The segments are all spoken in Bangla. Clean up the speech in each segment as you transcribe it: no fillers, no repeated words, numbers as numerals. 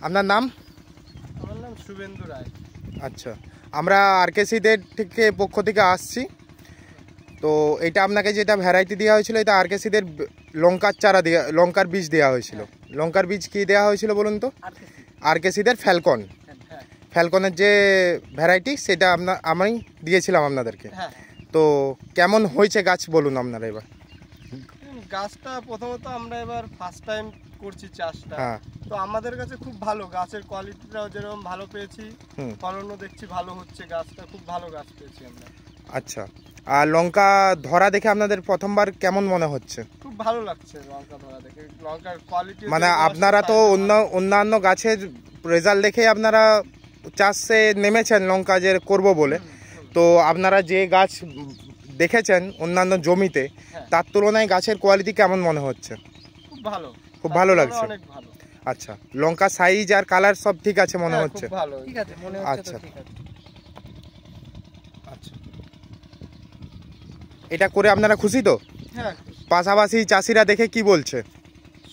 আপনার নাম? আমার নাম শুভেন্দু রায়। আচ্ছা, আমরা আরকেসিদের পক্ষ থেকে আসছি। তো এটা আপনাকে যেটা ভ্যারাইটি দেওয়া হয়েছিল, এটা আরকেসিদের লঙ্কার চারা দেওয়া, লঙ্কার বীজ দেওয়া হয়েছিল। লঙ্কার বীজ কি দেওয়া হয়েছিল বলুন তো? আরকেসিদের ফ্যালকন, ফ্যালকনের যে ভ্যারাইটি সেটা আমি দিয়েছিলাম আপনাদেরকে। তো কেমন হয়েছে গাছ বলুন আপনারা এবার? গাছটা প্রথমত আমরা এবার ফার্স্ট টাইম করছি চাষটা, তো আমাদের কাছে খুব ভালো, গাছের কোয়ালিটিটাও যেরকম ভালো পেয়েছি, ফলনও দেখছি ভালো হচ্ছে, গাছটা খুব ভালো গাছ পেয়েছি আমরা। আচ্ছা, আর লঙ্কা ধরা দেখে আপনাদের প্রথমবার কেমন মনে হচ্ছে? খুব ভালো লাগছে লঙ্কা ধরা দেখে, লঙ্কার কোয়ালিটি। মানে আপনারা তো অন্যান্য গাছের রেজাল্ট দেখে আপনারা চাষে নেমেছেন লঙ্কা যে করবো বলে, তো আপনারা যে গাছ দেখেছেন অন্যান্য জমিতে, তার তুলনায় গাছের কোয়ালিটি কেমন মনে হচ্ছে? খুব ভালো, খুব ভালো লাগছে। অনেক ভালো। আচ্ছা, লঙ্কা সাইজ আর কালার সব ঠিক আছে মনে হচ্ছে? খুব ভালো, ঠিক আছে মনে হচ্ছে। আচ্ছা আচ্ছা, এটা করে আপনারা খুশি তো? হ্যাঁ। পাশাপাশি চাষিরা দেখে কি বলছে?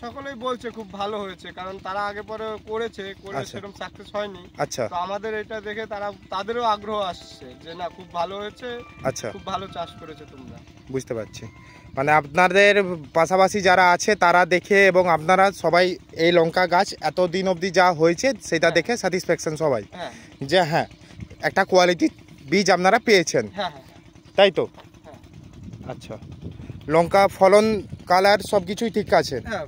সকলেই বলছে খুব ভালো হয়েছে, কারণ তারা আগে পরে করেছে, সেরকম সাকসেস হয়নি। আচ্ছা, তো আমাদের এটা দেখে তাদেরও আগ্রহ আসছে যে না খুব ভালো হয়েছে। আচ্ছা, খুব ভালো চাষ করেছে তোমরা। বুঝতে পারছি। মানে আপনাদের পাশাপাশি যারা আছে তারা দেখে, এবং আপনারা সবাই এই লঙ্কা গাছ এতদিন অবধি যা হয়েছে সেটা দেখে স্যাটিসফ্যাকশন সবাই, যে হ্যাঁ একটা কোয়ালিটি বীজ আপনারা পেয়েছেন, তাই তো? আচ্ছা, লঙ্কা ফলন কালার সব কিছুই ঠিক আছে? হ্যাঁ।